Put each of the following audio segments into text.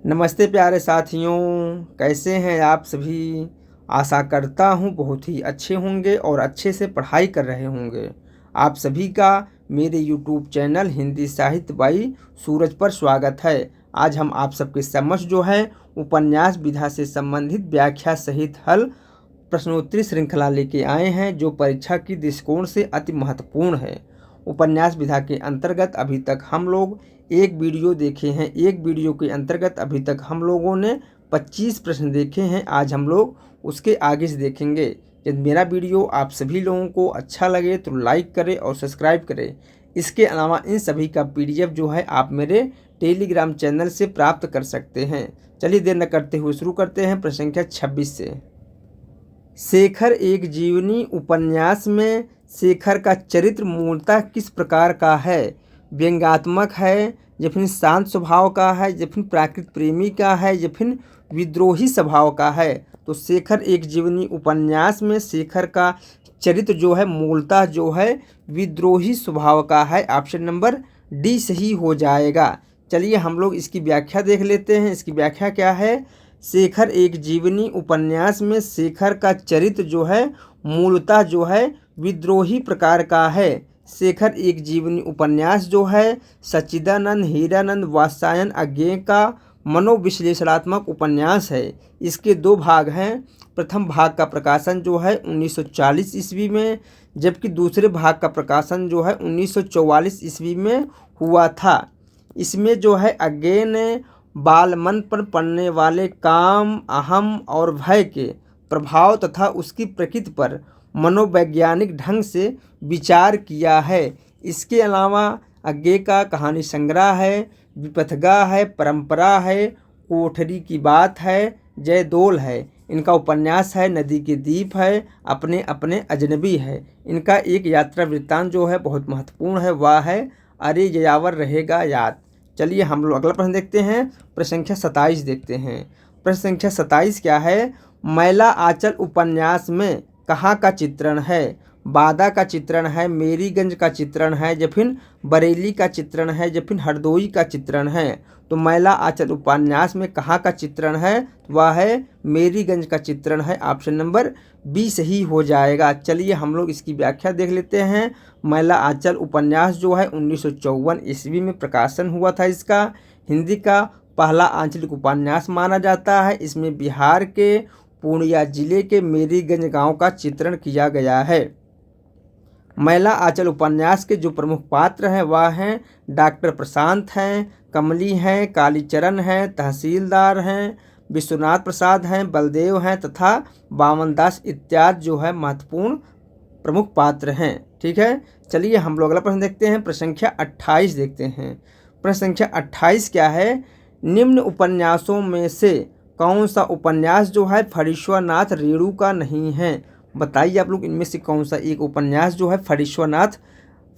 नमस्ते प्यारे साथियों, कैसे हैं आप सभी। आशा करता हूँ बहुत ही अच्छे होंगे और अच्छे से पढ़ाई कर रहे होंगे। आप सभी का मेरे YouTube चैनल हिंदी साहित्य बाई सूरज पर स्वागत है। आज हम आप सबके समक्ष जो है उपन्यास विधा से संबंधित व्याख्या सहित हल प्रश्नोत्तरी श्रृंखला लेके आए हैं, जो परीक्षा की दृष्टिकोण से अति महत्वपूर्ण है। उपन्यास विधा के अंतर्गत अभी तक हम लोग एक वीडियो देखे हैं। एक वीडियो के अंतर्गत अभी तक हम लोगों ने 25 प्रश्न देखे हैं। आज हम लोग उसके आगे से देखेंगे। यदि मेरा वीडियो आप सभी लोगों को अच्छा लगे तो लाइक करें और सब्सक्राइब करें। इसके अलावा इन सभी का PDF जो है आप मेरे टेलीग्राम चैनल से प्राप्त कर सकते हैं। चलिए देर न करते हुए शुरू करते हैं प्रश्न संख्या 26 से। शेखर एक जीवनी उपन्यास में शेखर का चरित्र मूलतः किस प्रकार का है? व्यंग्यात्मक है, या फिर शांत स्वभाव का है, या फिर प्राकृत प्रेमी का है, या फिर विद्रोही स्वभाव का है? तो शेखर एक जीवनी उपन्यास में शेखर का चरित्र जो है मूलतः जो है विद्रोही स्वभाव का है। ऑप्शन नंबर डी सही हो जाएगा। चलिए हम लोग इसकी व्याख्या देख लेते हैं। इसकी व्याख्या क्या है? शेखर एक जीवनी उपन्यास में शेखर का चरित्र जो है मूलतः जो है विद्रोही प्रकार का है। शेखर एक जीवनी उपन्यास जो है सच्चिदानंद हीरानंद वात्स्यायन अज्ञेय का मनोविश्लेषणात्मक उपन्यास है। इसके दो भाग हैं। प्रथम भाग का प्रकाशन जो है 1940 ईस्वी में, जबकि दूसरे भाग का प्रकाशन जो है 1944 ईस्वी में हुआ था। इसमें जो है अज्ञेय ने बालमन पर पड़ने वाले काम, अहम और भय के प्रभाव तथा उसकी प्रकृति पर मनोवैज्ञानिक ढंग से विचार किया है। इसके अलावा अज्ञेय का कहानी संग्रह है, विपथगा है, परंपरा है, कोठरी की बात है, जयदोल है। इनका उपन्यास है नदी के दीप है, अपने अपने अजनबी है। इनका एक यात्रा वृत्तांत जो है बहुत महत्वपूर्ण है, वह है अरे जयावर रहेगा याद। चलिए हम लोग अगला प्रश्न देखते हैं। प्रश्न संख्या 27 देखते हैं। प्रश्न संख्या 27 क्या है? मैला आंचल उपन्यास में कहाँ का चित्रण है? बादा का चित्रण है, मेरीगंज का चित्रण है, या फिर बरेली का चित्रण है, या फिर हरदोई का चित्रण है? तो मैला आंचल उपन्यास में कहाँ का चित्रण है? वह है मेरीगंज का चित्रण है। ऑप्शन नंबर बी सही हो जाएगा। चलिए हम लोग इसकी व्याख्या देख लेते हैं। मैला आंचल उपन्यास जो है 1954 ईस्वी में प्रकाशन हुआ था। इसका हिंदी का पहला आंचलिक उपन्यास माना जाता है। इसमें बिहार के पूर्णिया जिले के मेरीगंज गांव का चित्रण किया गया है। मैला आंचल उपन्यास के जो प्रमुख पात्र हैं वह हैं डॉक्टर प्रशांत हैं, कमली हैं, कालीचरण हैं, तहसीलदार हैं, विश्वनाथ प्रसाद हैं, बलदेव हैं तथा बामन दास इत्यादि जो है महत्वपूर्ण प्रमुख पात्र हैं। ठीक है, चलिए हम लोग अगला प्रश्न देखते हैं। प्रश्न संख्या 28 देखते हैं। प्रश्न संख्या 28 क्या है? निम्न उपन्यासों में से कौन सा उपन्यास जो है फणीश्वरनाथ रेणु का नहीं है? बताइए आप लोग इनमें से कौन सा एक उपन्यास जो है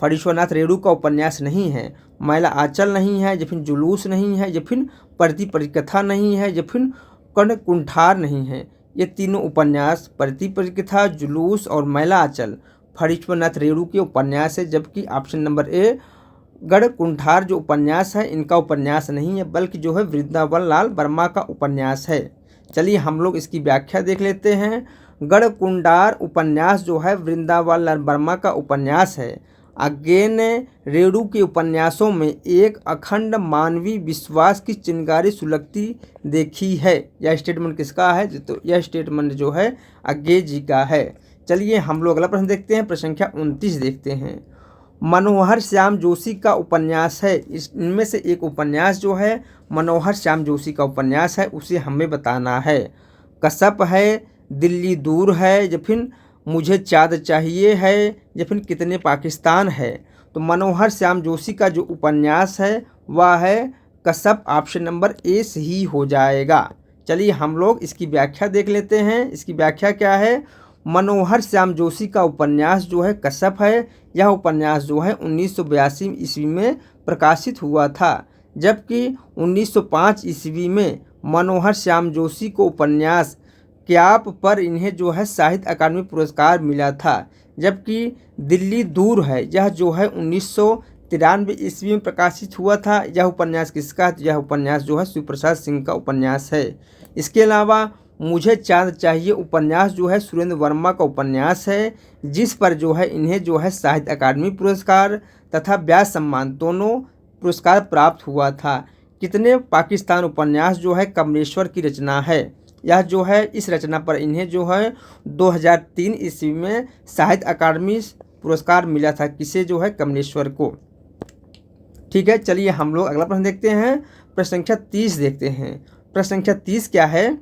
फणीश्वरनाथ रेणु का उपन्यास नहीं है? मैला आंचल नहीं है, या फिर जुलूस नहीं है, या फिर प्रति परिकथा नहीं है, या फिर कर्ण कुंठार नहीं है। ये तीनों उपन्यास प्रति परिकथा, जुलूस और मैला आंचल फणीश्वरनाथ रेणु के उपन्यास है। जबकि ऑप्शन नंबर ए गढ़ कुंठार जो उपन्यास है इनका उपन्यास नहीं है, बल्कि जो है वृंदावन लाल वर्मा का उपन्यास है। चलिए हम लोग इसकी व्याख्या देख लेते हैं। गढ़ कुंडार उपन्यास जो है वृंदावन लाल वर्मा का उपन्यास है। अज्ञेय ने रेणु के उपन्यासों में एक अखंड मानवीय विश्वास की चिंगारी सुलगती देखी है। यह स्टेटमेंट किसका है? तो यह स्टेटमेंट जो है अज्ञेय जी का है। चलिए हम लोग अगला प्रश्न देखते हैं। प्रश्न संख्या 29 देखते हैं। मनोहर श्याम जोशी का उपन्यास है। इनमें से एक उपन्यास जो है मनोहर श्याम जोशी का उपन्यास है, उसे हमें बताना है। कसब है, दिल्ली दूर है, या फिर मुझे चाँद चाहिए है, या फिर कितने पाकिस्तान है? तो मनोहर श्याम जोशी का जो उपन्यास है वह है कसब। ऑप्शन नंबर ए सही हो जाएगा। चलिए हम लोग इसकी व्याख्या देख लेते हैं। इसकी व्याख्या क्या है? मनोहर श्याम जोशी का उपन्यास जो है कसब है। यह उपन्यास जो है 1982 ईस्वी में प्रकाशित हुआ था। जबकि 1905 ईस्वी में मनोहर श्याम जोशी को उपन्यास क्याप पर इन्हें जो है साहित्य अकादमी पुरस्कार मिला था। जबकि दिल्ली दूर है यह जो है 1993 ईस्वी में प्रकाशित हुआ था। यह उपन्यास किसका है? तो यह उपन्यास जो है शिव प्रसाद सिंह का उपन्यास है। इसके अलावा मुझे चाँद चाहिए उपन्यास जो है सुरेंद्र वर्मा का उपन्यास है, जिस पर जो है इन्हें जो है साहित्य अकादमी पुरस्कार तथा व्यास सम्मान दोनों पुरस्कार प्राप्त हुआ था। कितने पाकिस्तान उपन्यास जो है कमलेश्वर की रचना है। यह जो है इस रचना पर इन्हें जो है 2003 ईस्वी में साहित्य अकादमी पुरस्कार मिला था। किसे? जो है कमलेश्वर को। ठीक है, चलिए हम लोग अगला प्रश्न देखते हैं। प्रश्न संख्या 30 देखते हैं। प्रश्न संख्या 30 क्या है?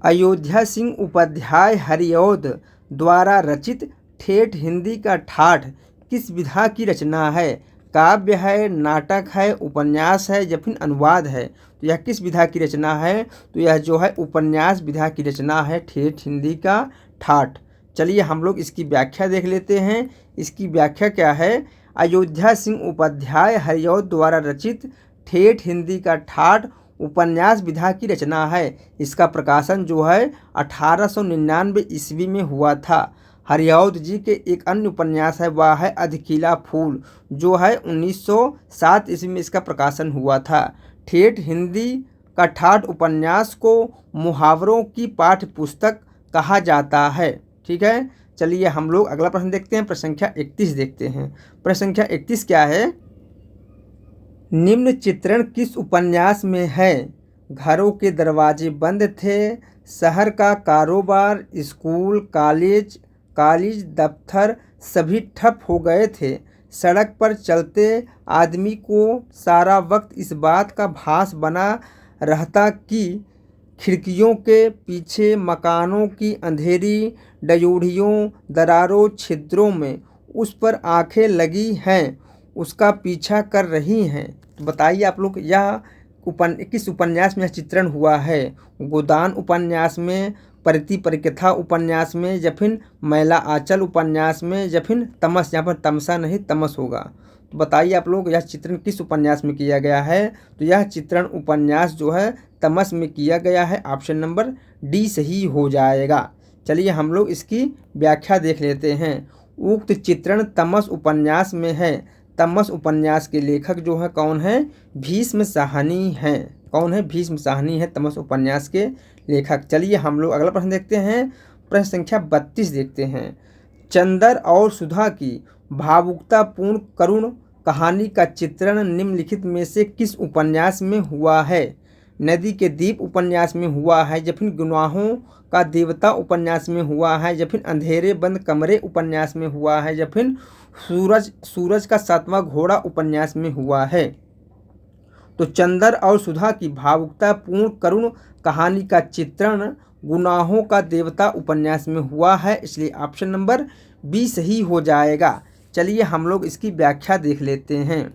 अयोध्या सिंह उपाध्याय हरिऔध द्वारा रचित ठेठ हिंदी का ठाठ किस विधा की रचना है? काव्य है, नाटक है, उपन्यास है या फिर अनुवाद है? तो यह किस विधा की रचना है? तो यह जो है उपन्यास विधा की रचना है, ठेठ हिंदी का ठाठ। चलिए हम लोग इसकी व्याख्या देख लेते हैं। इसकी व्याख्या क्या है? अयोध्या सिंह उपाध्याय हरिऔध द्वारा रचित ठेठ हिंदी का ठाठ उपन्यास विधा की रचना है। इसका प्रकाशन जो है 1899 ईस्वी में हुआ था। हरिऔध जी के एक अन्य उपन्यास है, वह है अधखिला फूल, जो है 1907 ईस्वी में इसका प्रकाशन हुआ था। ठेठ हिंदी का ठाठ उपन्यास को मुहावरों की पाठ्य पुस्तक कहा जाता है। ठीक है, चलिए हम लोग अगला प्रश्न देखते हैं। प्रश्न संख्या 31 देखते हैं। प्रश्न संख्या 31 क्या है? निम्न चित्रण किस उपन्यास में है? घरों के दरवाजे बंद थे, शहर का कारोबार, स्कूल, कॉलेज दफ्तर सभी ठप हो गए थे। सड़क पर चलते आदमी को सारा वक्त इस बात का भास बना रहता कि खिड़कियों के पीछे मकानों की अंधेरी डयोढ़ियों, दरारों, छिद्रों में उस पर आंखें लगी हैं, उसका पीछा कर रही हैं। तो बताइए आप लोग यह किस उपन्यास में चित्रण हुआ है? गोदान उपन्यास में, परिति परिकथा उपन्यास में या फिर मैला आंचल उपन्यास में या फिर तमस, यहाँ पर तमसा नहीं तमस होगा। तो बताइए आप लोग यह चित्रण किस उपन्यास में किया गया है? तो यह चित्रण उपन्यास जो है तमस में किया गया है। ऑप्शन नंबर डी सही हो जाएगा। चलिए हम लोग इसकी व्याख्या देख लेते हैं। उक्त चित्रण तमस उपन्यास में है। तमस उपन्यास के लेखक जो है कौन है? भीष्म साहनी हैं। कौन है? भीष्म साहनी है तमस उपन्यास के लेखक। चलिए हम लोग अगला प्रश्न देखते हैं। प्रश्न संख्या 32 देखते हैं। चंदर और सुधा की भावुकतापूर्ण करुण कहानी का चित्रण निम्नलिखित में से किस उपन्यास में हुआ है? नदी के दीप उपन्यास में हुआ है या फिर गुनाहों का देवता उपन्यास में हुआ है या फिर अंधेरे बंद कमरे उपन्यास में हुआ है या फिर सूरज का सातवां घोड़ा उपन्यास में हुआ है? तो चंदर और सुधा की भावुकतापूर्ण करुण कहानी का चित्रण गुनाहों का देवता उपन्यास में हुआ है, इसलिए ऑप्शन नंबर बी सही हो जाएगा। चलिए हम लोग इसकी व्याख्या देख लेते हैं।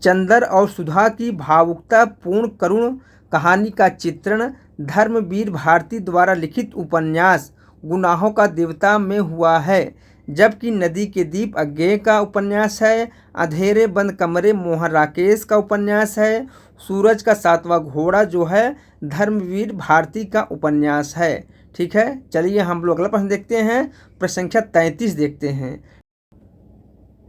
चंदर और सुधा की भावुकतापूर्ण करुण कहानी का चित्रण धर्मवीर भारती द्वारा लिखित उपन्यास गुनाहों का देवता में हुआ है, जबकि नदी के दीप अज्ञेय का उपन्यास है। अंधेरे बंद कमरे मोहन राकेश का उपन्यास है। सूरज का सातवां घोड़ा जो है धर्मवीर भारती का उपन्यास है। ठीक है, चलिए हम लोग अगला प्रश्न देखते हैं। प्रश्न संख्या 33 देखते हैं।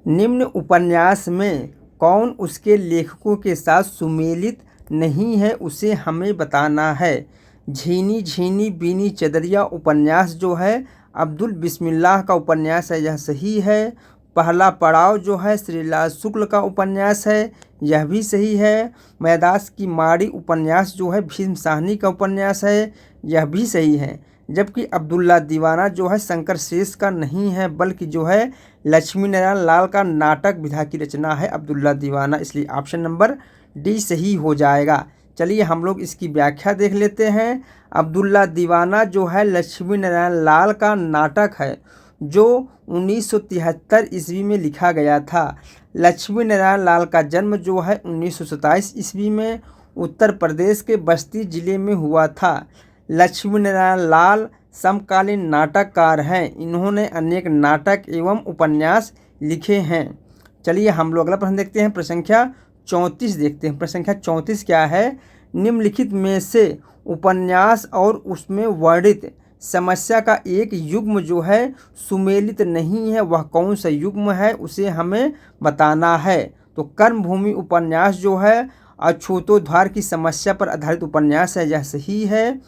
निम्न उपन्यास में कौन उसके लेखकों के साथ सुमेलित नहीं है, उसे हमें बताना है। झीनी झीनी बीनी चदरिया उपन्यास जो है अब्दुल बिस्मिल्लाह का उपन्यास है, यह सही है। पहला पड़ाव जो है श्रीलाल शुक्ल का उपन्यास है, यह भी सही है। मैदास की माड़ी उपन्यास जो है भीष्म साहनी का उपन्यास है, यह भी सही है। जबकि अब्दुल्ला दीवाना जो है शंकर शेष का नहीं है, बल्कि जो है लक्ष्मी नारायण लाल का नाटक विधा की रचना है अब्दुल्ला दीवाना, इसलिए ऑप्शन नंबर डी सही हो जाएगा। चलिए हम लोग इसकी व्याख्या देख लेते हैं। अब्दुल्ला दीवाना जो है लक्ष्मी नारायण लाल का नाटक है, जो 1973 ईस्वी में लिखा गया था। लक्ष्मी नारायण लाल का जन्म जो है 1927 ईस्वी में उत्तर प्रदेश के बस्ती जिले में हुआ था। लक्ष्मी नारायण लाल समकालीन नाटककार हैं। इन्होंने अनेक नाटक एवं उपन्यास लिखे हैं। चलिए हम लोग अगला प्रश्न देखते हैं। प्रश्न संख्या 34 देखते हैं। प्रश्न संख्या 34 क्या है? निम्नलिखित में से उपन्यास और उसमें वर्णित समस्या का एक युग्म जो है सुमेलित नहीं है, वह कौन सा युग्म है उसे हमें बताना है। तो कर्मभूमि उपन्यास जो है अछूतोद्धार की समस्या पर आधारित उपन्यास है, यह सही है।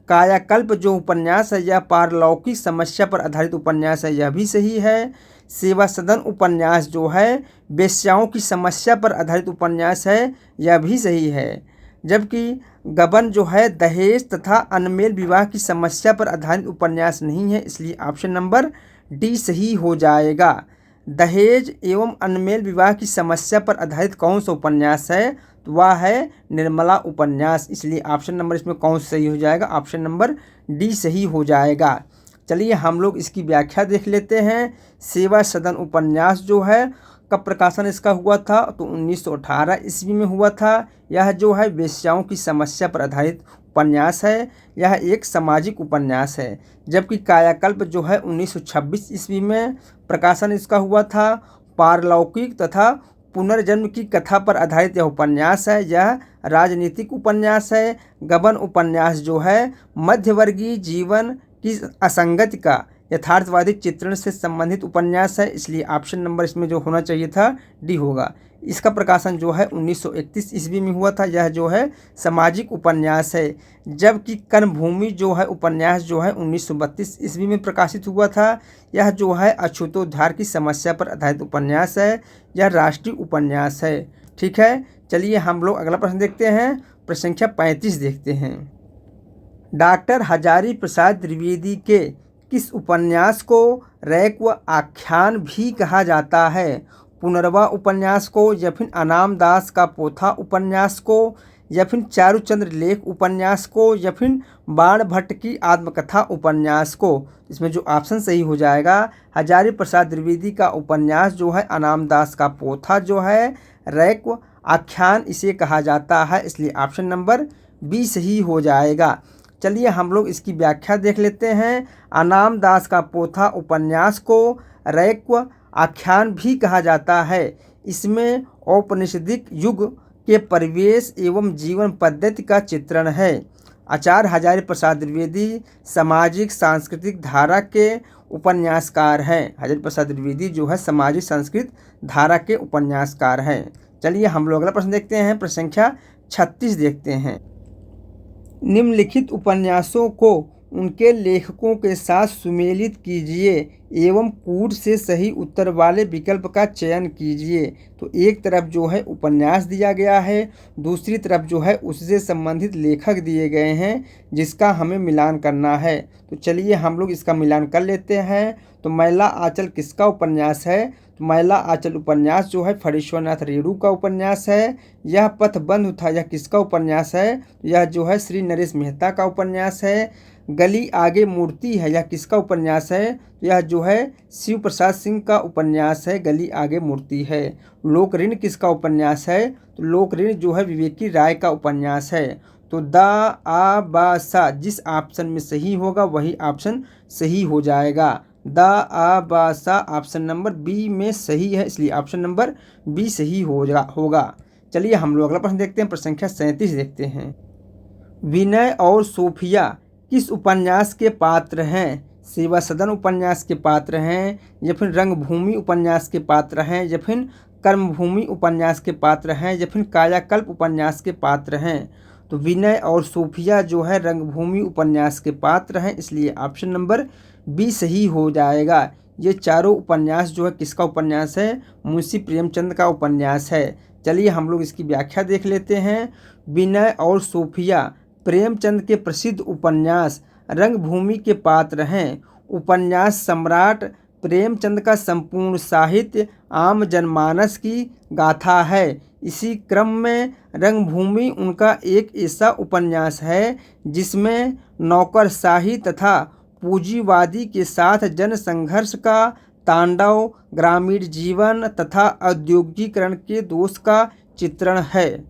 कायाकल्प जो उपन्यास है यह पारलौकिक समस्या पर आधारित उपन्यास है, यह भी सही है। सेवा सदन उपन्यास जो है वेश्याओं की समस्या पर आधारित उपन्यास है, यह भी सही है। जबकि गबन जो है दहेज तथा अनमेल विवाह की समस्या पर आधारित उपन्यास नहीं है, इसलिए ऑप्शन नंबर डी सही हो जाएगा। दहेज एवं अनमेल विवाह की समस्या पर आधारित कौन सा उपन्यास है, तो वह है निर्मला उपन्यास, इसलिए ऑप्शन नंबर इसमें कौन सा सही हो जाएगा, ऑप्शन नंबर डी सही हो जाएगा। चलिए हम लोग इसकी व्याख्या देख लेते हैं। सेवा सदन उपन्यास जो है कब प्रकाशन इसका हुआ था, तो 1918 ईस्वी में हुआ था। यह जो है वेश्याओं की समस्या पर आधारित उपन्यास है, यह एक सामाजिक उपन्यास है। जबकि कायाकल्प जो है 1926 ईस्वी में प्रकाशन इसका हुआ था। पारलौकिक तथा पुनर्जन्म की कथा पर आधारित यह उपन्यास है, यह राजनीतिक उपन्यास है। गबन उपन्यास जो है मध्यवर्गीय जीवन की असंगति का यथार्थवादी चित्रण से संबंधित उपन्यास है, इसलिए ऑप्शन नंबर इसमें जो होना चाहिए था डी होगा। इसका प्रकाशन जो है 1931 ईस्वी में हुआ था, यह जो है सामाजिक उपन्यास है। जबकि कर्मभूमि जो है उपन्यास जो है 1932 ईस्वी में प्रकाशित हुआ था, यह जो है अछूतोद्धार की समस्या पर आधारित उपन्यास है, यह राष्ट्रीय उपन्यास है। ठीक है, चलिए हम लोग अगला प्रश्न देखते हैं। प्रश्न संख्या 35 देखते हैं। डॉक्टर हजारी प्रसाद द्विवेदी के किस उपन्यास को रैक व आख्यान भी कहा जाता है? पुनर्वा उपन्यास को, या फिर अनाम दास का पोथा उपन्यास को, या फिर चारुचंद्र लेख उपन्यास को, या फिर बाण भट्ट की आत्मकथा उपन्यास को? इसमें जो ऑप्शन सही हो जाएगा, हजारी प्रसाद द्विवेदी का उपन्यास जो है अनाम दास का पोथा जो है रैक व आख्यान इसे कहा जाता है, इसलिए ऑप्शन नंबर बी सही हो जाएगा। चलिए हम लोग इसकी व्याख्या देख लेते हैं। अनाम दास का पोथा उपन्यास को रैक व आख्यान भी कहा जाता है। इसमें औपनिषदिक युग के परिवेश एवं जीवन पद्धति का चित्रण है। आचार्य हजारी प्रसाद द्विवेदी सामाजिक सांस्कृतिक धारा के उपन्यासकार हैं। हजारी प्रसाद द्विवेदी जो है सामाजिक सांस्कृतिक धारा के उपन्यासकार हैं। चलिए हम लोग अगला प्रश्न देखते हैं। प्रश्न संख्या 36 देखते हैं। निम्नलिखित उपन्यासों को उनके लेखकों के साथ सुमेलित कीजिए एवं कूट से सही उत्तर वाले विकल्प का चयन कीजिए। तो एक तरफ जो है उपन्यास दिया गया है, दूसरी तरफ जो है उससे संबंधित लेखक दिए गए हैं जिसका हमें मिलान करना है। तो चलिए हम लोग इसका मिलान कर लेते हैं। तो मैला आंचल किसका उपन्यास है? तो मैला आंचल उपन्यास जो है फणीश्वरनाथ रेणु का उपन्यास है। यह पथ बंद था, यह किसका उपन्यास है? यह जो है श्री नरेश मेहता का उपन्यास है। गली आगे मूर्ति है, यह किसका उपन्यास है? यह जो है शिव प्रसाद सिंह का उपन्यास है, गली आगे मूर्ति है। लोक ऋण किसका उपन्यास है? तो लोक ऋण जो है विवेकी राय का उपन्यास है। तो द आ बा सा जिस ऑप्शन में सही होगा वही ऑप्शन सही हो जाएगा। द आ बा सा ऑप्शन नंबर बी में सही है, इसलिए ऑप्शन नंबर बी सही होगा। चलिए हम लोग अगला प्रश्न देखते हैं। प्रश्न संख्या 37 देखते हैं। विनय और सोफिया किस उपन्यास के पात्र हैं? सेवा सदन उपन्यास के पात्र हैं, या फिर रंगभूमि उपन्यास के पात्र हैं, या फिर कर्मभूमि उपन्यास के पात्र हैं, या फिर कायाकल्प उपन्यास के पात्र हैं? तो विनय और सोफिया जो है रंगभूमि उपन्यास के पात्र हैं, इसलिए ऑप्शन नंबर बी सही हो जाएगा। ये चारों उपन्यास जो है किसका उपन्यास है? मुंशी प्रेमचंद का उपन्यास है। चलिए हम लोग इसकी व्याख्या देख लेते हैं। विनय और सोफिया प्रेमचंद के प्रसिद्ध उपन्यास रंगभूमि के पात्र हैं। उपन्यास सम्राट प्रेमचंद का संपूर्ण साहित्य आम जनमानस की गाथा है। इसी क्रम में रंगभूमि उनका एक ऐसा उपन्यास है जिसमें नौकरशाही तथा पूंजीवादी के साथ जनसंघर्ष का तांडव, ग्रामीण जीवन तथा औद्योगिकीकरण के दोष का चित्रण है।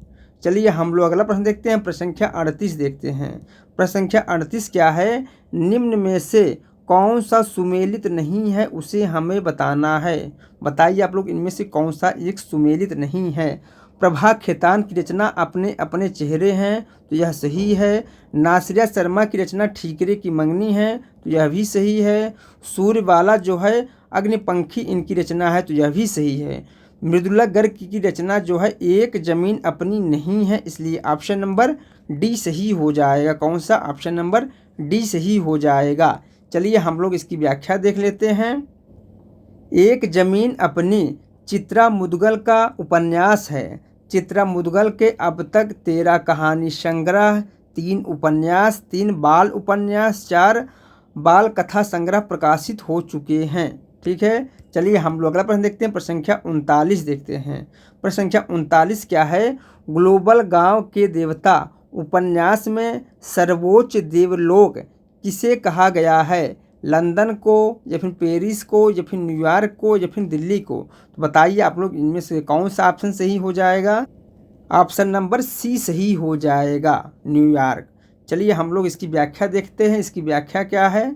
चलिए हम लोग अगला प्रश्न देखते हैं। प्रश्न संख्या 38 देखते हैं। प्रश्न संख्या 38 क्या है? निम्न में से कौन सा सुमेलित नहीं है उसे हमें बताना है। बताइए आप लोग इनमें से कौन सा एक सुमेलित नहीं है। प्रभा खेतान की रचना अपने अपने चेहरे हैं, तो यह सही है। नासिरा शर्मा की रचना ठीकरे की मंगनी है, तो यह भी सही है। सूर्यबाला जो है अग्निपंखी इनकी रचना है, तो यह भी सही है। मृदुला गर्ग की रचना जो है एक जमीन अपनी नहीं है, इसलिए ऑप्शन नंबर डी सही हो जाएगा। कौन सा? ऑप्शन नंबर डी सही हो जाएगा। चलिए हम लोग इसकी व्याख्या देख लेते हैं। एक जमीन अपनी चित्रा मुदगल का उपन्यास है। चित्रा मुदगल के अब तक 13 कहानी संग्रह, 3 उपन्यास, 3 बाल उपन्यास, 4 बाल कथा संग्रह प्रकाशित हो चुके हैं। ठीक है, चलिए हम लोग अगला प्रश्न देखते हैं। प्रश्न संख्या 39 देखते हैं। प्रश्न संख्या 39 क्या है? ग्लोबल गांव के देवता उपन्यास में सर्वोच्च देवलोक किसे कहा गया है? लंदन को, या फिर पेरिस को, या फिर न्यूयॉर्क को, या फिर दिल्ली को? तो बताइए आप लोग इनमें से कौन सा ऑप्शन सही हो जाएगा? ऑप्शन नंबर सी सही हो जाएगा, न्यूयॉर्क। चलिए हम लोग इसकी व्याख्या देखते हैं। इसकी व्याख्या क्या है?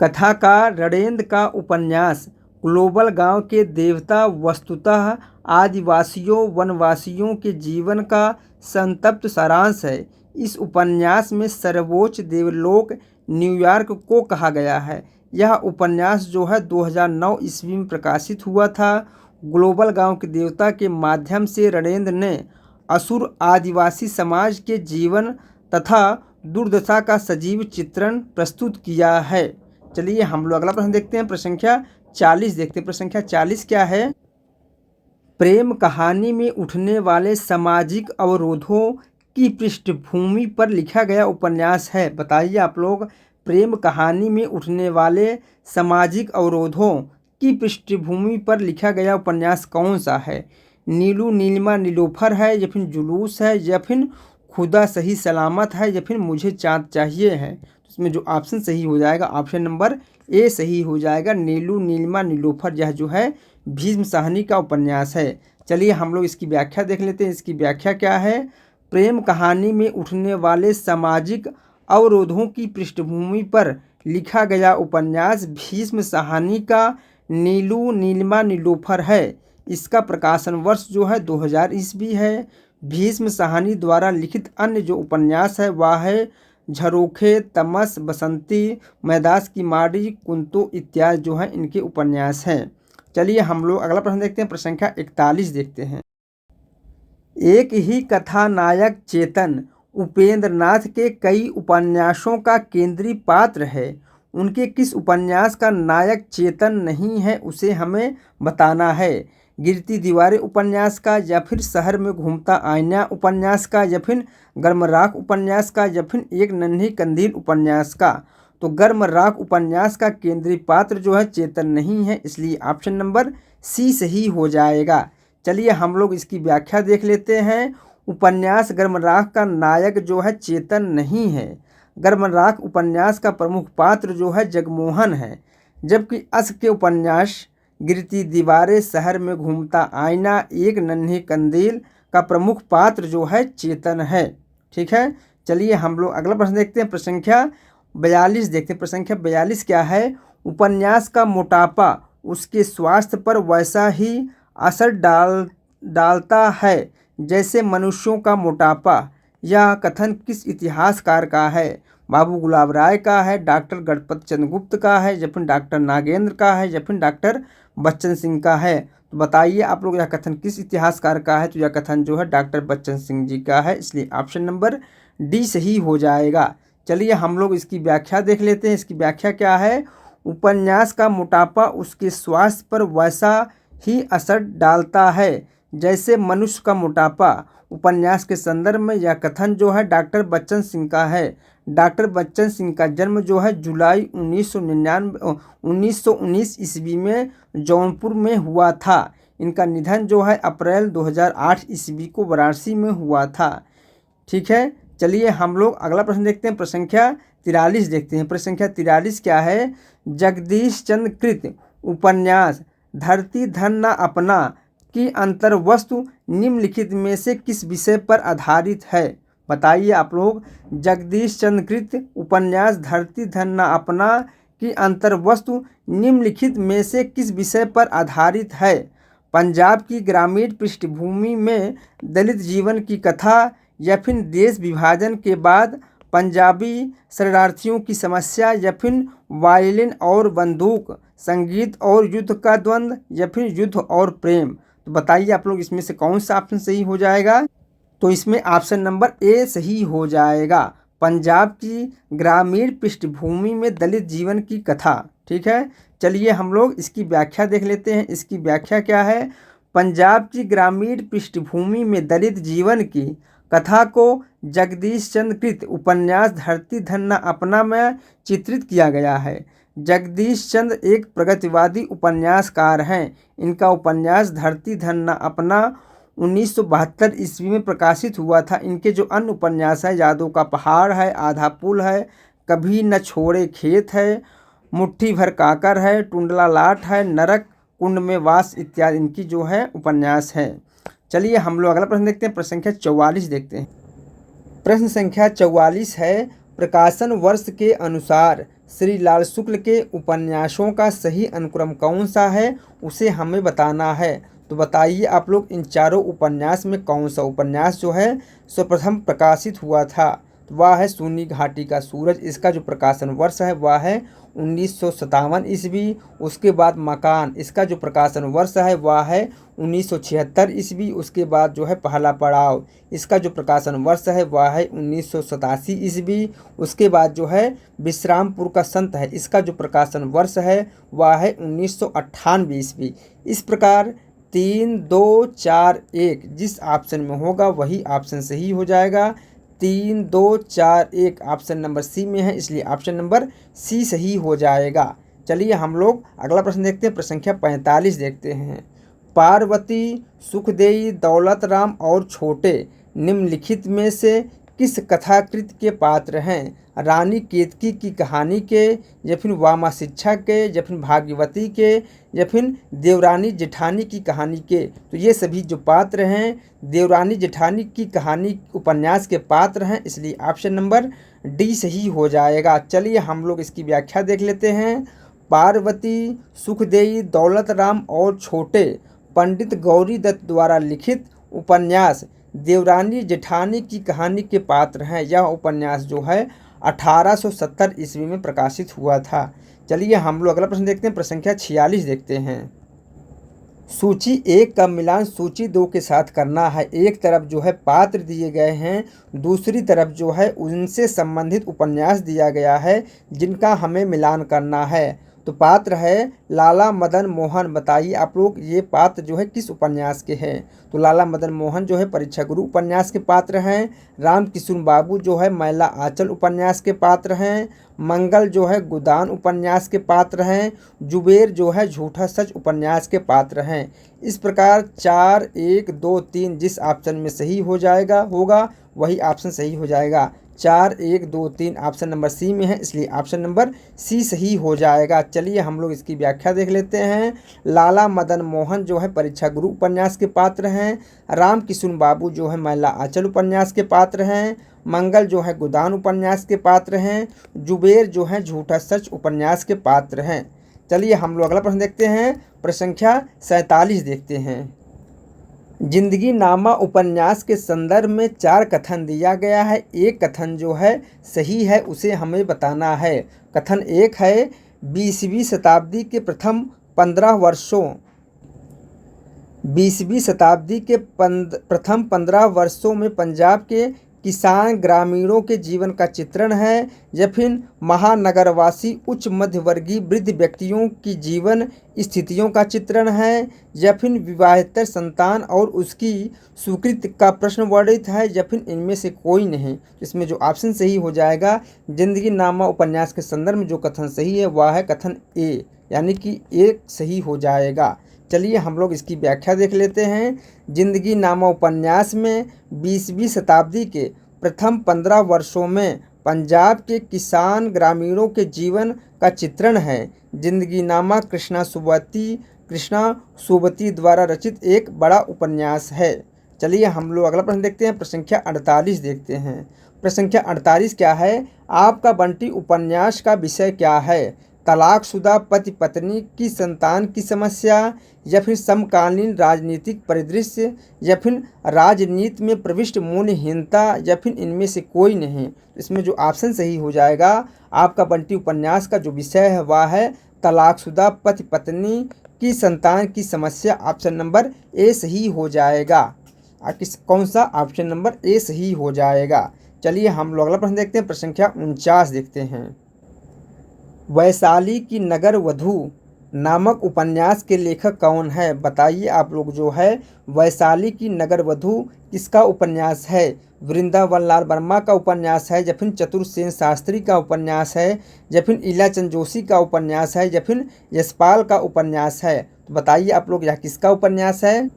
कथाकार रणेंद्र का उपन्यास ग्लोबल गांव के देवता वस्तुतः आदिवासियों वनवासियों के जीवन का संतप्त सारांश है। इस उपन्यास में सर्वोच्च देवलोक न्यूयॉर्क को कहा गया है। यह उपन्यास जो है 2009 ईस्वी में प्रकाशित हुआ था। ग्लोबल गांव के देवता के माध्यम से रणेंद्र ने असुर आदिवासी समाज के जीवन तथा दुर्दशा का सजीव चित्रण प्रस्तुत किया है। चलिए हम लोग अगला प्रश्न देखते हैं। प्रश्न संख्या 40 देखते हैं। प्रश्न संख्या 40 क्या है? प्रेम कहानी में उठने वाले सामाजिक अवरोधों की पृष्ठभूमि पर लिखा गया उपन्यास है। बताइए आप लोग, प्रेम कहानी में उठने वाले सामाजिक अवरोधों की पृष्ठभूमि पर लिखा गया उपन्यास कौन सा है? नीलू नीलिमा नीलोफर है, या फिर जुलूस है, या फिर खुदा सही सलामत है, या फिर मुझे चाँद चाहिए है? इसमें जो ऑप्शन सही हो जाएगा, ऑप्शन नंबर ए सही हो जाएगा। नीलू नीलिमा नीलोफर यह जो है भीष्म साहनी का उपन्यास है। चलिए हम लोग इसकी व्याख्या देख लेते हैं। इसकी व्याख्या क्या है? प्रेम कहानी में उठने वाले सामाजिक अवरोधों की पृष्ठभूमि पर लिखा गया उपन्यास भीष्म साहनी का नीलू नीलिमा नीलोफर है। इसका प्रकाशन वर्ष जो है 2000 ईस्वी है। भीष्म साहनी द्वारा लिखित अन्य जो उपन्यास है वह है झरोखे, तमस, बसंती, मैदास की माड़ी, कुंतो इत्यादि जो है इनके उपन्यास हैं। चलिए हम लोग अगला प्रश्न देखते हैं। प्रश्न संख्या 41 देखते हैं। एक ही कथानायक चेतन उपेंद्र नाथ के कई उपन्यासों का केंद्रीय पात्र है। उनके किस उपन्यास का नायक चेतन नहीं है उसे हमें बताना है। गिरती दीवारें उपन्यास का, या फिर शहर में घूमता आईना उपन्यास का, या फिर गर्म राख उपन्यास का, या फिर एक नन्ही कंदील उपन्यास का? तो गर्म राख उपन्यास का केंद्रीय पात्र जो है चेतन नहीं है, इसलिए ऑप्शन नंबर सी सही हो जाएगा। चलिए हम लोग इसकी व्याख्या देख लेते हैं। उपन्यास गर्म राख का नायक जो है चेतन नहीं है। गर्म राख उपन्यास का प्रमुख पात्र जो है जगमोहन है, जबकि अश्क के उपन्यास गिरती दीवारें, शहर में घूमता आईना, एक नन्ही कंदील का प्रमुख पात्र जो है चेतन है। ठीक है, चलिए हम लोग अगला प्रश्न देखते हैं। प्रश्न संख्या 42 देखते हैं। प्रश्न संख्या 42 क्या है? उपन्यास का मोटापा उसके स्वास्थ्य पर वैसा ही असर डालता है जैसे मनुष्यों का मोटापा। यह कथन किस इतिहासकार का है? बाबू गुलाब राय का है, डॉक्टर गणपत चंद्र गुप्त का है, या फिर डॉक्टर नागेंद्र का है, या फिर डॉक्टर बच्चन सिंह का है? तो बताइए आप लोग यह कथन किस इतिहासकार का है? तो यह कथन जो है डॉक्टर बच्चन सिंह जी का है, इसलिए ऑप्शन नंबर डी सही हो जाएगा। चलिए हम लोग इसकी व्याख्या देख लेते हैं। इसकी व्याख्या क्या है? उपन्यास का मोटापा उसके स्वास्थ्य पर वैसा ही असर डालता है जैसे मनुष्य का मोटापा। उपन्यास के संदर्भ में यह कथन जो है डॉक्टर बच्चन सिंह का है। डॉक्टर बच्चन सिंह का जन्म जो है जुलाई 1919 ईस्वी में जौनपुर में हुआ था। इनका निधन जो है अप्रैल 2008 ईस्वी को वाराणसी में हुआ था। ठीक है, चलिए हम लोग अगला प्रश्न देखते हैं। प्रश्न संख्या 43 देखते हैं। प्रश्न संख्या 43 क्या है? जगदीश चंद्र कृत उपन्यास धरती धन न अपना की अंतर्वस्तु निम्नलिखित में से किस विषय पर आधारित है? बताइए आप लोग, जगदीश चंद्र कृत उपन्यास धरती धन न अपना की अंतर्वस्तु निम्नलिखित में से किस विषय पर आधारित है? पंजाब की ग्रामीण पृष्ठभूमि में दलित जीवन की कथा या फिर देश विभाजन के बाद पंजाबी शरणार्थियों की समस्या या फिर वायलिन और बंदूक, संगीत और युद्ध का द्वंद्व या फिर युद्ध और प्रेम। तो बताइए आप लोग इसमें से कौन सा ऑप्शन सही हो जाएगा। तो इसमें ऑप्शन नंबर ए सही हो जाएगा, पंजाब की ग्रामीण पृष्ठभूमि में दलित जीवन की कथा। ठीक है, चलिए हम लोग इसकी व्याख्या देख लेते हैं। इसकी व्याख्या क्या है। पंजाब की ग्रामीण पृष्ठभूमि में दलित जीवन की कथा को जगदीश चंद्र कृत उपन्यास धरती धन्ना अपना में चित्रित किया गया है। जगदीश चंद्र एक प्रगतिवादी उपन्यासकार हैं। इनका उपन्यास धरती धन्ना अपना 1972 ईस्वी में प्रकाशित हुआ था। इनके जो अन्य उपन्यास है, यादों का पहाड़ है, आधा पुल है, कभी न छोड़े खेत है, मुट्ठी भर काकर है, टुंडला लाट है, नरक कुंड में वास इत्यादि इनकी जो है उपन्यास है। चलिए हम लोग अगला प्रश्न देखते हैं। प्रश्न संख्या 44 देखते हैं। प्रश्न संख्या 44 है, प्रकाशन वर्ष के अनुसार श्री लाल शुक्ल के उपन्यासों का सही अनुक्रम कौन सा है, उसे हमें बताना है। तो बताइए आप लोग इन चारों उपन्यास में कौन सा उपन्यास जो है सर्वप्रथम प्रकाशित हुआ था। तो वह है सूनी घाटी का सूरज। इसका जो प्रकाशन वर्ष है वह है 1957 ईस्वी। उसके बाद मकान, इसका जो प्रकाशन वर्ष है वह है 1976 ईस्वी। उसके बाद जो है पहला पड़ाव, इसका जो प्रकाशन वर्ष है वह है 1987 ईस्वी। उसके बाद जो है विश्रामपुर का संत है, इसका जो प्रकाशन वर्ष है वह है 1998 ईस्वी। इस प्रकार 3, 2, 4, 1 जिस ऑप्शन में होगा वही ऑप्शन सही हो जाएगा। 3, 2, 4, 1 ऑप्शन नंबर सी में है, इसलिए ऑप्शन नंबर सी सही हो जाएगा। चलिए हम लोग अगला प्रश्न देखते हैं। प्रश्न संख्या 45 देखते हैं। पार्वती, सुखदेई, दौलत राम और छोटे निम्नलिखित में से किस कथाकृत के पात्र हैं। रानी केतकी की कहानी के, या फिर वामा शिक्षा के, या फिर भाग्यवती के, या फिर देवरानी जेठानी की कहानी के। तो ये सभी जो पात्र हैं देवरानी जेठानी की कहानी उपन्यास के पात्र हैं, इसलिए ऑप्शन नंबर डी सही हो जाएगा। चलिए हम लोग इसकी व्याख्या देख लेते हैं। पार्वती, सुखदेई, दौलत राम और छोटे पंडित गौरी दत्त द्वारा लिखित उपन्यास देवरानी जेठानी की कहानी के पात्र हैं। यह उपन्यास जो है 1870 ईस्वी में प्रकाशित हुआ था। चलिए हम लोग अगला प्रश्न देखते हैं। प्रश्न संख्या 46 देखते हैं। सूची 1 का मिलान सूची 2 के साथ करना है। एक तरफ जो है पात्र दिए गए हैं, दूसरी तरफ जो है उनसे संबंधित उपन्यास दिया गया है जिनका हमें मिलान करना है। तो पात्र है लाला मदन मोहन। बताइए आप लोग ये पात्र जो है किस उपन्यास के हैं। तो लाला मदन मोहन जो है परीक्षा गुरु उपन्यास के पात्र हैं। राम किशुन बाबू जो है मैला आंचल उपन्यास के पात्र हैं। मंगल जो है गोदान उपन्यास के पात्र हैं। जुबेर जो है झूठा सच उपन्यास के पात्र हैं। इस प्रकार 4, 1, 2, 3 जिस ऑप्शन में सही हो जाएगा होगा वही ऑप्शन सही हो जाएगा। 4, 1, 2, 3 ऑप्शन नंबर सी में है, इसलिए ऑप्शन नंबर सी सही हो जाएगा। चलिए हम लोग इसकी व्याख्या देख लेते हैं। लाला मदन मोहन जो है परीक्षा गुरु उपन्यास के पात्र हैं। राम किशुन बाबू जो है मैला आंचल उपन्यास के पात्र हैं। मंगल जो है गोदान उपन्यास के पात्र हैं। जुबेर जो है झूठा सच उपन्यास के पात्र हैं। चलिए हम लोग अगला प्रश्न देखते हैं। प्रश्न संख्या 47 देखते हैं। जिंदगी नामा उपन्यास के संदर्भ में 4 कथन दिया गया है। एक कथन जो है सही है उसे हमें बताना है। कथन 1 है 20वीं शताब्दी के प्रथम 15 वर्षों 20वीं शताब्दी के प्रथम 15 वर्षों में पंजाब के किसान ग्रामीणों के जीवन का चित्रण है। या फिर महानगरवासी उच्च मध्यवर्गीय वृद्ध व्यक्तियों की जीवन स्थितियों का चित्रण है। या फिर विवाहेतर संतान और उसकी स्वीकृति का प्रश्न वर्णित है। या फिर इनमें से कोई नहीं। इसमें जो ऑप्शन सही हो जाएगा जिंदगी नामा उपन्यास के संदर्भ में जो कथन सही है वह है कथन ए, यानी कि 1 सही हो जाएगा। चलिए हम लोग इसकी व्याख्या देख लेते हैं। जिंदगी नामा उपन्यास में 20वीं शताब्दी के प्रथम 15 वर्षों में पंजाब के किसान ग्रामीणों के जीवन का चित्रण है। जिंदगी नामा कृष्णा सुबती द्वारा रचित एक बड़ा उपन्यास है। चलिए हम लोग अगला प्रश्न देखते हैं। प्रश्न संख्या 48 देखते हैं। प्रश्न संख्या 48 क्या है। आपका बंटी उपन्यास का विषय क्या है। तलाकशुदा पति पत्नी की संतान की समस्या, या फिर समकालीन राजनीतिक परिदृश्य, या फिर राजनीति में प्रविष्ट मूल्यहीनता, या फिर इनमें से कोई नहीं। इसमें जो ऑप्शन सही हो जाएगा आपका बंटी उपन्यास का जो विषय है वह है तलाकशुदा पति पत्नी की संतान की समस्या। ऑप्शन नंबर ए सही हो जाएगा। कौन सा? ऑप्शन नंबर ए सही हो जाएगा। चलिए हम लोग अगला प्रश्न देखते हैं, प्रश्न संख्या 49 देखते हैं। वैशाली की नगर वधू नामक उपन्यास के लेखक कौन है? बताइए आप लोग जो है वैशाली की नगर वधू किसका उपन्यास है? वृंदावन लाल वर्मा का उपन्यास है, या फिर चतुर सेन शास्त्री का उपन्यास है, या फिर इलाचंद जोशी का उपन्यास है, या फिर यशपाल का उपन्यास है? तो बताइए आप लोग यह किसका उपन्यास है?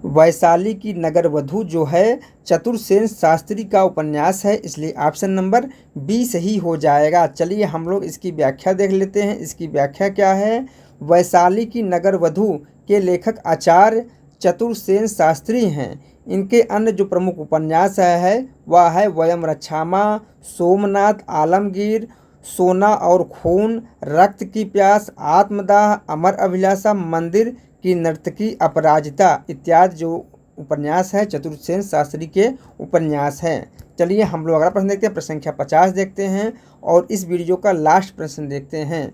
वैशाली की नगर वधू जो है चतुर सेन शास्त्री का उपन्यास है, इसलिए ऑप्शन नंबर बी सही हो जाएगा। चलिए हम लोग इसकी व्याख्या देख लेते हैं। इसकी व्याख्या क्या है? वैशाली की नगर वधू के लेखक आचार्य चतुर सेन शास्त्री हैं। इनके अन्य जो प्रमुख उपन्यास है वह है वयम रक्षामा, सोमनाथ, आलमगीर, सोना और खून, रक्त की प्यास, आत्मदाह, अमर अभिलाषा, मंदिर की नर्तकी, अपराजिता इत्यादि जो उपन्यास है चतुर सेन शास्त्री के उपन्यास हैं। चलिए हम लोग अगला प्रश्न देखते हैं, प्रश्न संख्या 50 देखते हैं और इस वीडियो का लास्ट प्रश्न देखते हैं।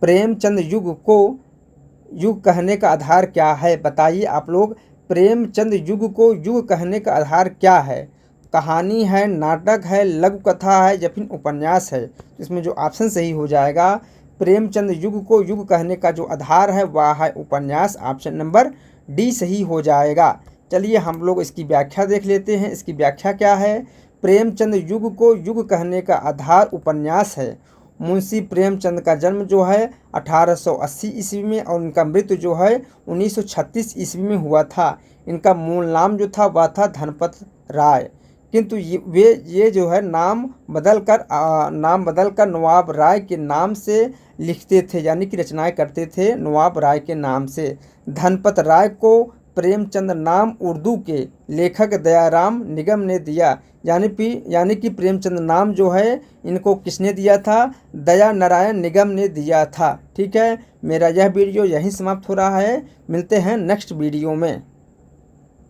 प्रेमचंद युग को युग कहने का आधार क्या है? बताइए आप लोग प्रेमचंद युग को युग कहने का आधार क्या है? कहानी है, नाटक है, लघु कथा है, या फिर उपन्यास है? इसमें जो ऑप्शन सही हो जाएगा प्रेमचंद युग को युग कहने का जो आधार है वह है उपन्यास। ऑप्शन नंबर डी सही हो जाएगा। चलिए हम लोग इसकी व्याख्या देख लेते हैं। इसकी व्याख्या क्या है? प्रेमचंद युग को युग कहने का आधार उपन्यास है। मुंशी प्रेमचंद का जन्म जो है 1880 ईस्वी में और इनका मृत्यु जो है 1936 ईस्वी में हुआ था। इनका मूल नाम जो था वह था धनपत राय, किंतु ये जो है नाम बदलकर नवाब राय के नाम से लिखते थे, यानी कि रचनाएं करते थे नवाब राय के नाम से। धनपत राय को प्रेमचंद नाम उर्दू के लेखक दयाराम निगम ने दिया, यानी कि प्रेमचंद नाम जो है इनको किसने दिया था? दया नारायण निगम ने दिया था। ठीक है, मेरा यह वीडियो यहीं समाप्त हो रहा है। मिलते हैं नेक्स्ट वीडियो में।